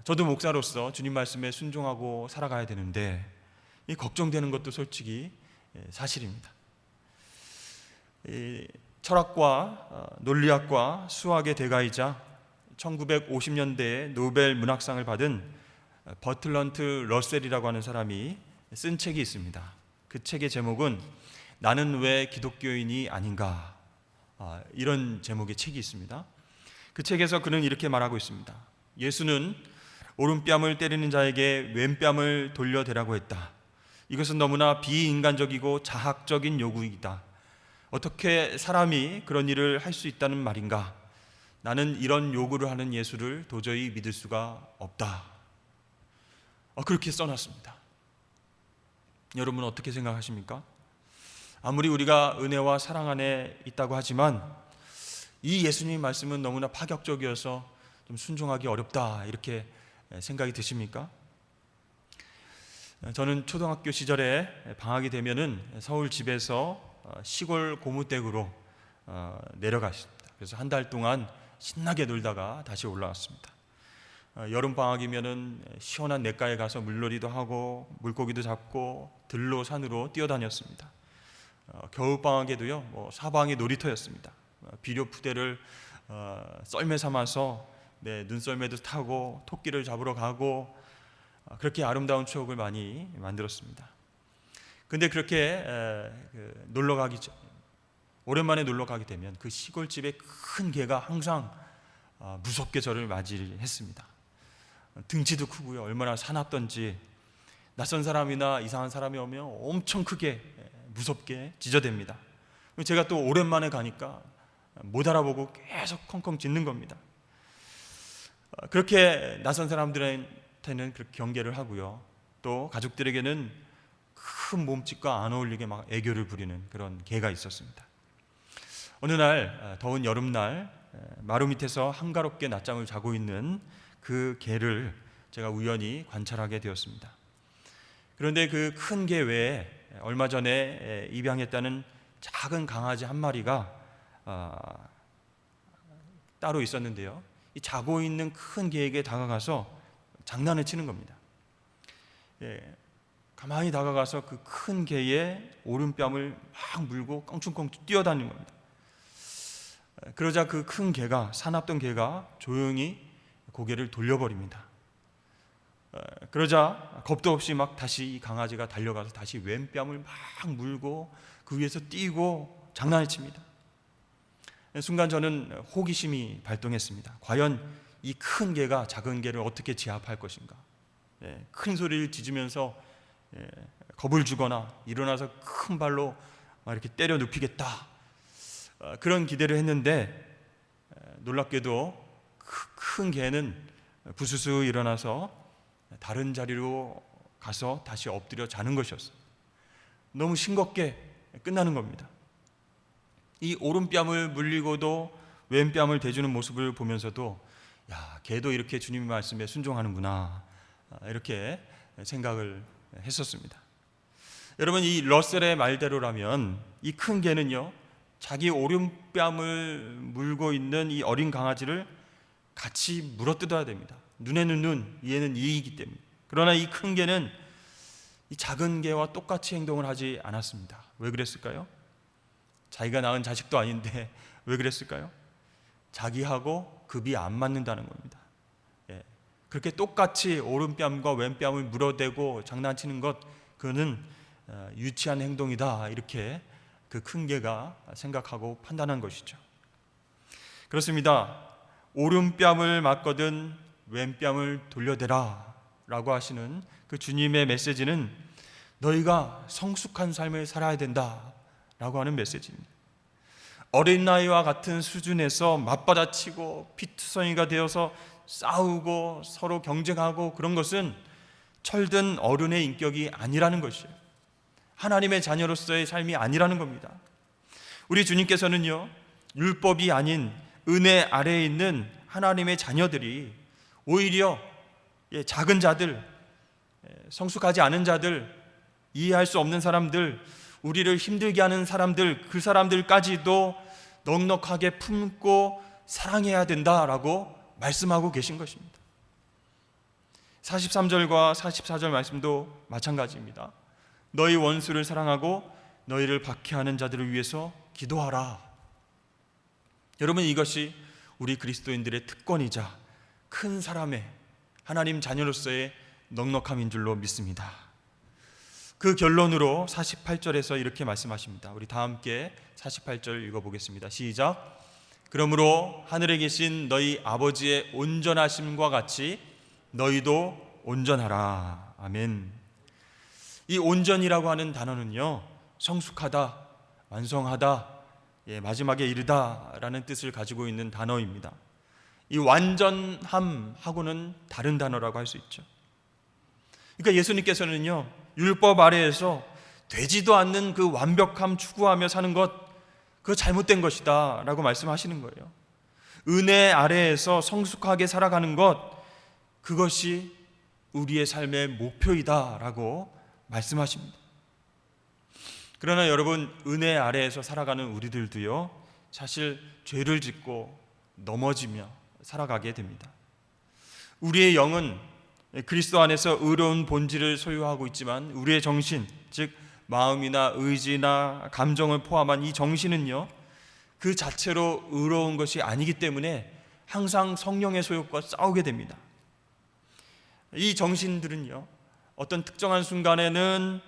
저도 목사로서 주님 말씀에 순종하고 살아가야 되는데 이 걱정되는 것도 솔직히 사실입니다. 이 철학과 논리학과 수학의 대가이자 1950년대에 노벨 문학상을 받은 버틀런트 러셀이라고 하는 사람이 쓴 책이 있습니다. 그 책의 제목은 나는 왜 기독교인이 아닌가, 이런 제목의 책이 있습니다. 그 책에서 그는 이렇게 말하고 있습니다. 예수는 오른뺨을 때리는 자에게 왼뺨을 돌려대라고 했다. 이것은 너무나 비인간적이고 자학적인 요구이다. 어떻게 사람이 그런 일을 할 수 있다는 말인가? 나는 이런 요구를 하는 예수를 도저히 믿을 수가 없다. 그렇게 써놨습니다. 여러분 어떻게 생각하십니까? 아무리 우리가 은혜와 사랑 안에 있다고 하지만 이 예수님 말씀은 너무나 파격적이어서 좀 순종하기 어렵다, 이렇게 생각이 드십니까? 저는 초등학교 시절에 방학이 되면은 서울 집에서 시골 고무댁으로 내려갔습니다. 그래서 한 달 동안 신나게 놀다가 다시 올라왔습니다. 여름 방학이면은 시원한 냇가에 가서 물놀이도 하고 물고기도 잡고 들로 산으로 뛰어다녔습니다. 겨울 방학에도요, 사방이 놀이터였습니다. 비료 푸대를 썰매 삼아서 눈썰매도 타고 토끼를 잡으러 가고 그렇게 아름다운 추억을 많이 만들었습니다. 근데 그렇게 오랜만에 놀러 가게 되면 그 시골집의 큰 개가 항상 무섭게 저를 맞이했습니다. 등치도 크고요, 얼마나 사납던지 낯선 사람이나 이상한 사람이 오면 엄청 크게 무섭게 짖어댑니다. 제가 또 오랜만에 가니까 못 알아보고 계속 컹컹 짖는 겁니다. 그렇게 낯선 사람들한테는 그렇게 경계를 하고요, 또 가족들에게는 큰 몸집과 안 어울리게 막 애교를 부리는 그런 개가 있었습니다. 어느 날 더운 여름날 마루 밑에서 한가롭게 낮잠을 자고 있는 그 개를 제가 우연히 관찰하게 되었습니다. 그런데 그 큰 개 외에 얼마 전에 입양했다는 작은 강아지 한 마리가 따로 있었는데요, 이 자고 있는 큰 개에게 다가가서 장난을 치는 겁니다. 가만히 다가가서 그 큰 개의 오른뺨을 막 물고 껑충껑충 뛰어다니는 겁니다. 그러자 그 큰 개가, 사납던 개가 조용히 고개를 돌려버립니다. 그러자 겁도 없이 막 다시 이 강아지가 달려가서 다시 왼뺨을 막 물고 그 위에서 뛰고 장난을 칩니다. 순간 저는 호기심이 발동했습니다. 과연 이 큰 개가 작은 개를 어떻게 제압할 것인가? 큰 소리를 짖으면서 겁을 주거나 일어나서 큰 발로 막 이렇게 때려 눕히겠다, 그런 기대를 했는데 놀랍게도 큰 개는 부스스 일어나서 다른 자리로 가서 다시 엎드려 자는 것이었어요. 너무 싱겁게 끝나는 겁니다. 이 오른뺨을 물리고도 왼뺨을 대주는 모습을 보면서도 야, 걔도 이렇게 주님의 말씀에 순종하는구나, 이렇게 생각을 했었습니다. 여러분, 이 러셀의 말대로라면 이 큰 개는요, 자기 오른뺨을 물고 있는 이 어린 강아지를 같이 물어뜯어야 됩니다. 눈에는 눈, 이에는 이이기 때문에. 그러나 이 큰 개는 이 작은 개와 똑같이 행동을 하지 않았습니다. 왜 그랬을까요? 자기가 낳은 자식도 아닌데 왜 그랬을까요? 자기하고 급이 안 맞는다는 겁니다. 그렇게 똑같이 오른뺨과 왼뺨을 물어대고 장난치는 것, 그거는 유치한 행동이다, 이렇게 그 큰 개가 생각하고 판단한 것이죠. 그렇습니다. 오른뺨을 맞거든 왼뺨을 돌려대라 라고 하시는 그 주님의 메시지는 너희가 성숙한 삶을 살아야 된다 라고 하는 메시지입니다. 어린 나이와 같은 수준에서 맞받아치고 피투성이가 되어서 싸우고 서로 경쟁하고 그런 것은 철든 어른의 인격이 아니라는 것이에요. 하나님의 자녀로서의 삶이 아니라는 겁니다. 우리 주님께서는요, 율법이 아닌 은혜 아래에 있는 하나님의 자녀들이 오히려 작은 자들, 성숙하지 않은 자들, 이해할 수 없는 사람들, 우리를 힘들게 하는 사람들, 그 사람들까지도 넉넉하게 품고 사랑해야 된다라고 말씀하고 계신 것입니다. 43절과 44절 말씀도 마찬가지입니다. 너희 원수를 사랑하고 너희를 박해하는 자들을 위해서 기도하라. 여러분, 이것이 우리 그리스도인들의 특권이자 큰 사람의 하나님 자녀로서의 넉넉함인 줄로 믿습니다. 그 결론으로 48절에서 이렇게 말씀하십니다. 우리 다 함께 48절 읽어보겠습니다. 시작. 그러므로 하늘에 계신 너희 아버지의 온전하심과 같이 너희도 온전하라. 아멘. 이 온전이라고 하는 단어는요, 성숙하다, 완성하다, 마지막에 이르다라는 뜻을 가지고 있는 단어입니다. 이 완전함하고는 다른 단어라고 할 수 있죠. 그러니까 예수님께서는요, 율법 아래에서 되지도 않는 그 완벽함 추구하며 사는 것, 그거 잘못된 것이다 라고 말씀하시는 거예요. 은혜 아래에서 성숙하게 살아가는 것, 그것이 우리의 삶의 목표이다 라고 말씀하십니다. 그러나 여러분, 은혜 아래에서 살아가는 우리들도요, 사실 죄를 짓고 넘어지며 살아가게 됩니다. 우리의 영은 그리스도 안에서 의로운 본질을 소유하고 있지만 우리의 정신, 즉 마음이나 의지나 감정을 포함한 이 정신은요, 그 자체로 의로운 것이 아니기 때문에 항상 성령의 소욕과 싸우게 됩니다. 이 정신들은요, 어떤 특정한 순간에는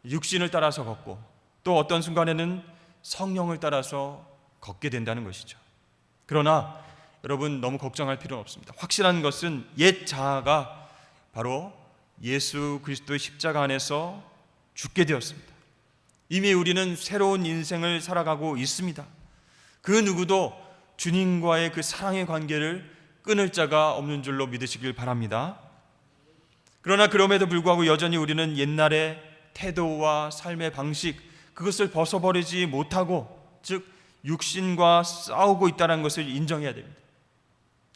육신을 따라서 걷고 또 어떤 순간에는 성령을 따라서 걷게 된다는 것이죠. 그러나 여러분, 너무 걱정할 필요는 없습니다. 확실한 것은 옛 자아가 바로 예수 그리스도의 십자가 안에서 죽게 되었습니다. 이미 우리는 새로운 인생을 살아가고 있습니다. 그 누구도 주님과의 그 사랑의 관계를 끊을 자가 없는 줄로 믿으시길 바랍니다. 그러나 그럼에도 불구하고 여전히 우리는 옛날의 태도와 삶의 방식, 그것을 벗어버리지 못하고, 즉 육신과 싸우고 있다는 것을 인정해야 됩니다.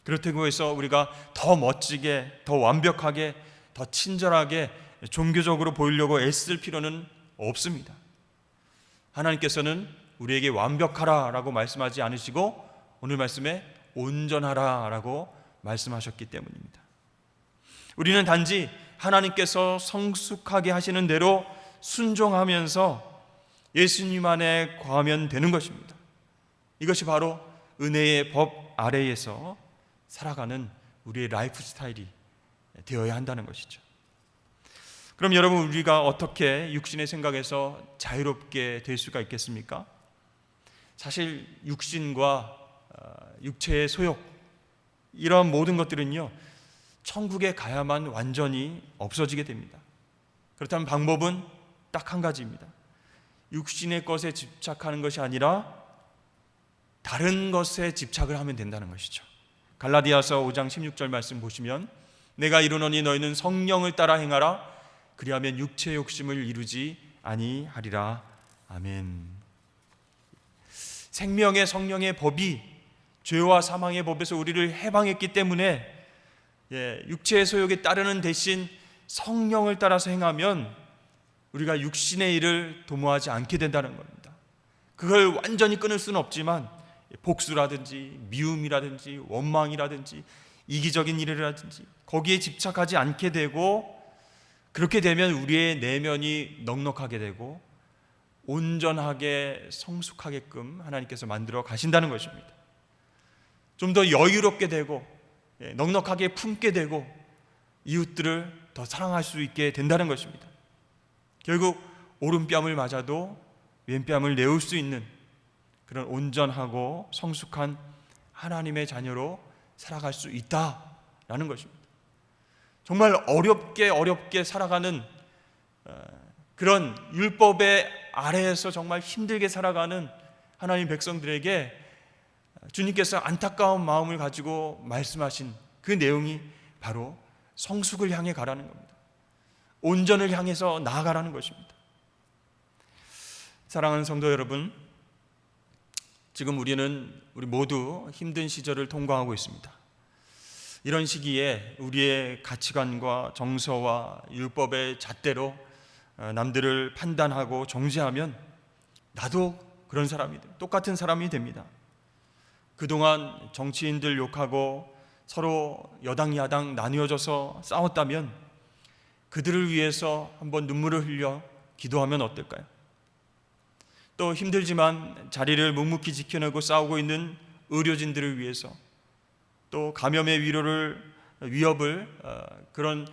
그렇다고 해서 우리가 더 멋지게, 더 완벽하게, 더 친절하게, 종교적으로 보이려고 애쓸 필요는 없습니다. 하나님께서는 우리에게 완벽하라 라고 말씀하지 않으시고 오늘 말씀에 온전하라 라고 말씀하셨기 때문입니다. 우리는 단지 하나님께서 성숙하게 하시는 대로 순종하면서 예수님 안에 거하면 되는 것입니다. 이것이 바로 은혜의 법 아래에서 살아가는 우리의 라이프 스타일이 되어야 한다는 것이죠. 그럼 여러분, 우리가 어떻게 육신의 생각에서 자유롭게 될 수가 있겠습니까? 사실 육신과 육체의 소욕, 이런 모든 것들은요, 천국에 가야만 완전히 없어지게 됩니다. 그렇다면 방법은 딱 한 가지입니다. 육신의 것에 집착하는 것이 아니라 다른 것에 집착을 하면 된다는 것이죠. 갈라디아서 5장 16절 말씀 보시면 내가 이르노니 너희는 성령을 따라 행하라. 그리하면 육체의 욕심을 이루지 아니하리라. 아멘. 생명의 성령의 법이 죄와 사망의 법에서 우리를 해방했기 때문에 육체의 소욕에 따르는 대신 성령을 따라서 행하면 우리가 육신의 일을 도모하지 않게 된다는 겁니다. 그걸 완전히 끊을 수는 없지만 복수라든지 미움이라든지 원망이라든지 이기적인 일이라든지 거기에 집착하지 않게 되고, 그렇게 되면 우리의 내면이 넉넉하게 되고 온전하게 성숙하게끔 하나님께서 만들어 가신다는 것입니다. 좀 더 여유롭게 되고 넉넉하게 품게 되고 이웃들을 더 사랑할 수 있게 된다는 것입니다. 결국 오른뺨을 맞아도 왼뺨을 내올 수 있는 그런 온전하고 성숙한 하나님의 자녀로 살아갈 수 있다라는 것입니다. 정말 어렵게 살아가는 그런 율법의 아래에서 정말 힘들게 살아가는 하나님 백성들에게 주님께서 안타까운 마음을 가지고 말씀하신 그 내용이 바로 성숙을 향해 가라는 겁니다. 온전을 향해서 나아가라는 것입니다. 사랑하는 성도 여러분, 지금 우리 모두 힘든 시절을 통과하고 있습니다. 이런 시기에 우리의 가치관과 정서와 율법의 잣대로 남들을 판단하고 정죄하면 나도 그런 사람이 똑같은 사람이 됩니다. 그동안 정치인들 욕하고 서로 여당 야당 나뉘어져서 싸웠다면 그들을 위해서 한번 눈물을 흘려 기도하면 어떨까요? 또 힘들지만 자리를 묵묵히 지켜내고 싸우고 있는 의료진들을 위해서, 또 감염의 그런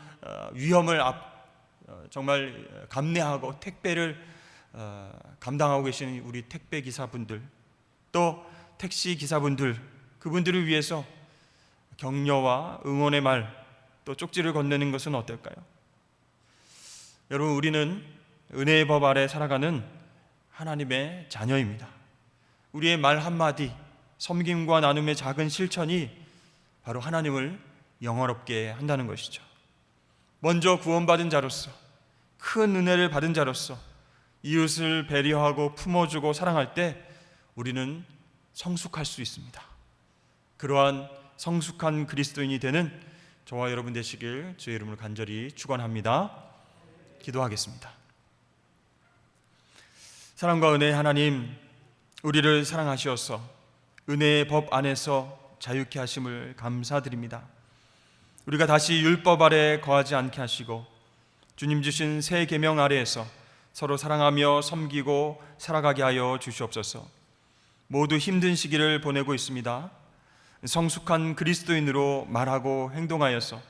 위험을 정말 감내하고 택배를 감당하고 계시는 우리 택배 기사분들, 또 택시 기사분들, 그분들을 위해서 격려와 응원의 말, 또 쪽지를 건네는 것은 어떨까요? 여러분, 우리는 은혜의 법 아래 살아가는 하나님의 자녀입니다. 우리의 말 한마디, 섬김과 나눔의 작은 실천이 바로 하나님을 영화롭게 한다는 것이죠. 먼저 구원받은 자로서, 큰 은혜를 받은 자로서 이웃을 배려하고 품어주고 사랑할 때 우리는 성숙할 수 있습니다. 그러한 성숙한 그리스도인이 되는 저와 여러분 되시길 주의 이름으로 간절히 축원합니다. 기도하겠습니다. 사랑과 은혜의 하나님, 우리를 사랑하시어서 은혜의 법 안에서 자유케 하심을 감사드립니다. 우리가 다시 율법 아래 거하지 않게 하시고 주님 주신 새 계명 아래에서 서로 사랑하며 섬기고 살아가게 하여 주시옵소서. 모두 힘든 시기를 보내고 있습니다. 성숙한 그리스도인으로 말하고 행동하여서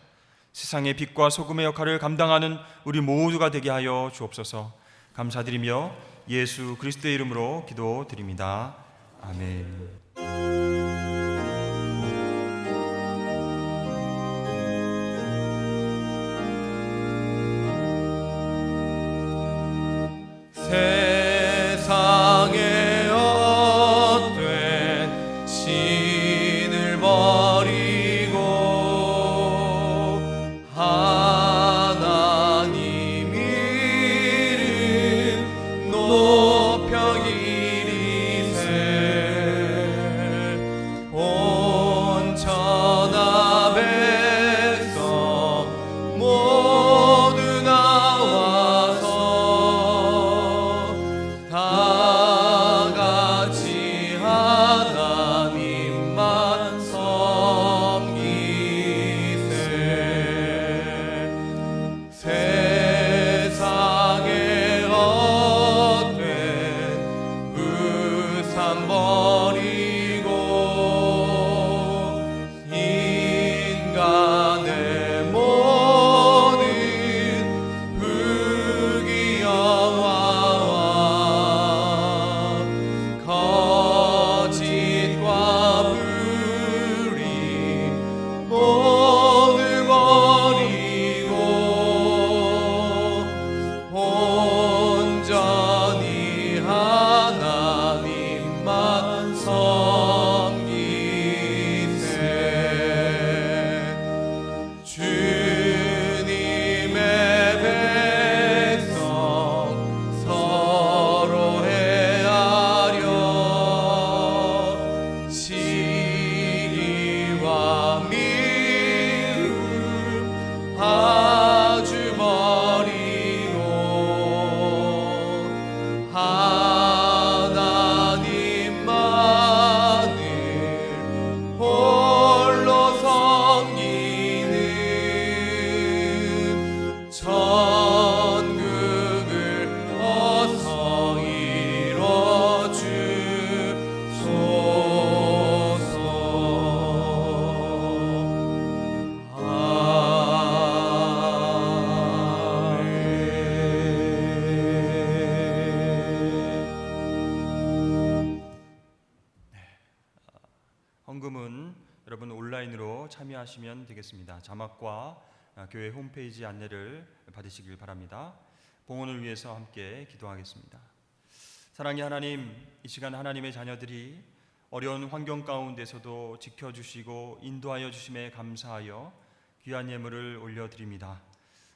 세상의 빛과 소금의 역할을 감당하는 우리 모두가 되게 하여 주옵소서. 감사드리며 예수 그리스도의 이름으로 기도드립니다. 아멘. 세상에 헛된 신을 버리고 하나님 이름 높여 기리세 온 천하 백성 모두 나와서 다 같이 하나님만 섬기세. 세상에 헛된 우상 버리고 인간의 모든 불기영화와 헌금은 여러분 온라인으로 참여하시면 되겠습니다. 자막과 교회 홈페이지 안내를 받으시길 바랍니다. 봉헌을 위해서 함께 기도하겠습니다. 사랑의 하나님, 이 시간 하나님의 자녀들이 어려운 환경 가운데서도 지켜주시고 인도하여 주심에 감사하여 귀한 예물을 올려드립니다.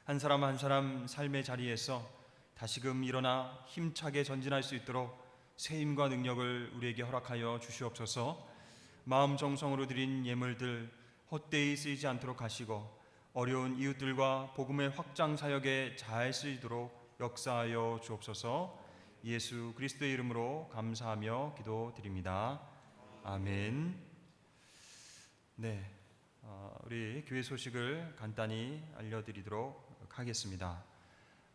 한 사람 한 사람 삶의 자리에서 다시금 일어나 힘차게 전진할 수 있도록 새 힘과 능력을 우리에게 허락하여 주시옵소서. 마음 정성으로 드린 예물들 헛되이 쓰이지 않도록 하시고 어려운 이웃들과 복음의 확장 사역에 잘 쓰이도록 역사하여 주옵소서. 예수 그리스도의 이름으로 감사하며 기도드립니다. 아멘. 네, 우리 교회 소식을 간단히 알려드리도록 하겠습니다.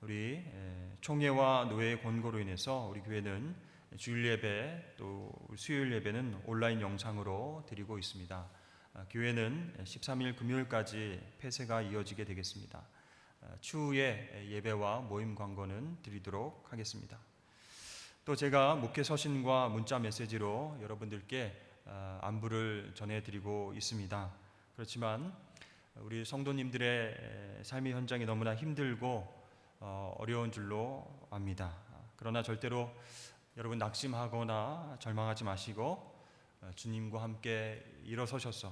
우리 총회와 노예 권고로 인해서 우리 교회는 주일 예배 또 수요일 예배는 온라인 영상으로 드리고 있습니다. 교회는 13일 금요일까지 폐쇄가 이어지게 되겠습니다. 추후에 예배와 모임 광고는 드리도록 하겠습니다. 또 제가 목회 서신과 문자 메시지로 여러분들께 안부를 전해드리고 있습니다. 그렇지만 우리 성도님들의 삶의 현장이 너무나 힘들고 어려운 줄로 압니다. 그러나 절대로 여러분 낙심하거나 절망하지 마시고 주님과 함께 일어서셔서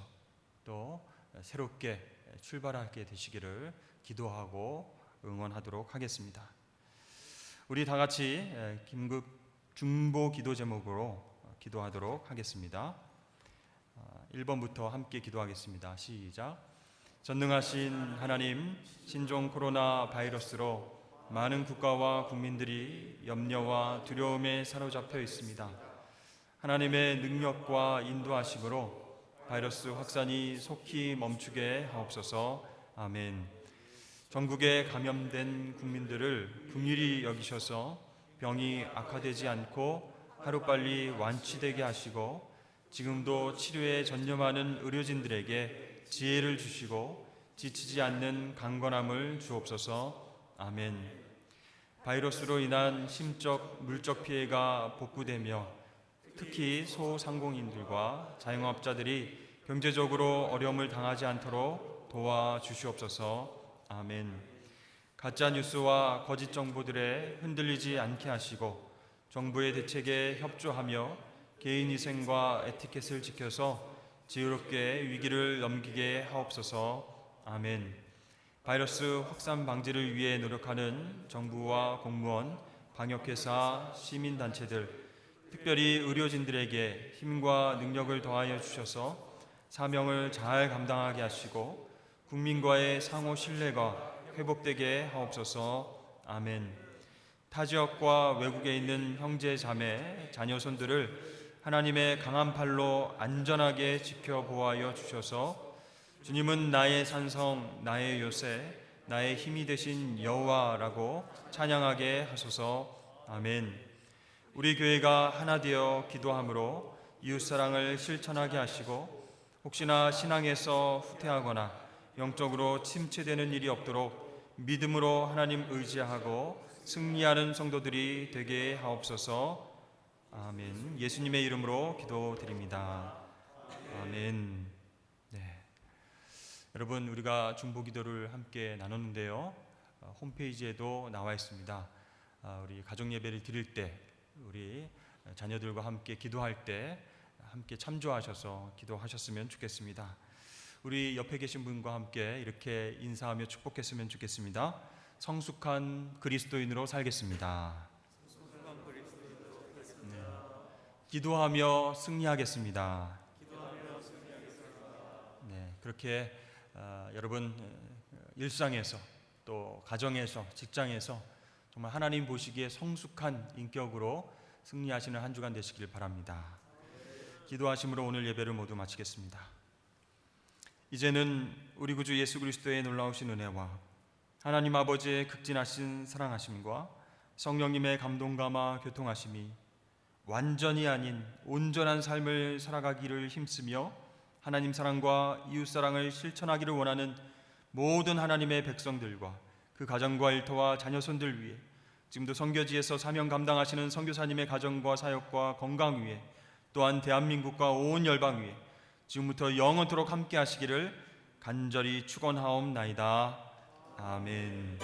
또 새롭게 출발하게 되시기를 기도하고 응원하도록 하겠습니다. 우리 다 같이 긴급 중보 기도 제목으로 기도하도록 하겠습니다. 1번부터 함께 기도하겠습니다. 시작. 전능하신 하나님, 신종 코로나 바이러스로 많은 국가와 국민들이 염려와 두려움에 사로잡혀 있습니다. 하나님의 능력과 인도하심으로 바이러스 확산이 속히 멈추게 하옵소서. 아멘. 전국에 감염된 국민들을 긍휼히 여기셔서 병이 악화되지 않고 하루빨리 완치되게 하시고 지금도 치료에 전념하는 의료진들에게 지혜를 주시고 지치지 않는 강건함을 주옵소서. 아멘. 바이러스로 인한 심적, 물적 피해가 복구되며 특히 소상공인들과 자영업자들이 경제적으로 어려움을 당하지 않도록 도와주시옵소서. 아멘. 가짜 뉴스와 거짓 정보들에 흔들리지 않게 하시고 정부의 대책에 협조하며 개인 위생과 에티켓을 지켜서 지혜롭게 위기를 넘기게 하옵소서. 아멘. 바이러스 확산 방지를 위해 노력하는 정부와 공무원, 방역회사, 시민단체들, 특별히 의료진들에게 힘과 능력을 더하여 주셔서 사명을 잘 감당하게 하시고 국민과의 상호 신뢰가 회복되게 하옵소서. 아멘. 타 지역과 외국에 있는 형제 자매, 자녀손들을 하나님의 강한 팔로 안전하게 지켜보아여 주셔서 주님은 나의 산성, 나의 요새, 나의 힘이 되신 여호와라고 찬양하게 하소서. 아멘. 우리 교회가 하나 되어 기도함으로 이웃사랑을 실천하게 하시고 혹시나 신앙에서 후퇴하거나 영적으로 침체되는 일이 없도록 믿음으로 하나님 의지하고 승리하는 성도들이 되게 하옵소서. 아멘. 예수님의 이름으로 기도드립니다. 아멘. 네. 여러분, 우리가 중보기도를 함께 나눴는데요. 홈페이지에도 나와 있습니다. 우리 가족 예배를 드릴 때, 우리 자녀들과 함께 기도할 때 함께 참조하셔서 기도하셨으면 좋겠습니다. 우리 옆에 계신 분과 함께 이렇게 인사하며 축복했으면 좋겠습니다. 성숙한 그리스도인으로 살겠습니다. 네. 기도하며 승리하겠습니다. 네, 그렇게 여러분 일상에서 또 가정에서 직장에서 정말 하나님 보시기에 성숙한 인격으로 승리하시는 한 주간 되시길 바랍니다. 기도하심으로 오늘 예배를 모두 마치겠습니다. 이제는 우리 구주 예수 그리스도의 놀라우신 은혜와 하나님 아버지의 극진하신 사랑하심과 성령님의 감동감화 교통하심이 완전히 아닌 온전한 삶을 살아가기를 힘쓰며 하나님 사랑과 이웃 사랑을 실천하기를 원하는 모든 하나님의 백성들과 그 가정과 일터와 자녀손들 위해 지금도 선교지에서 사명 감당하시는 선교사님의 가정과 사역과 건강 위해 또한 대한민국과 온 열방 위해 지금부터 영원토록 함께 하시기를 간절히 축원하옵나이다. 아멘.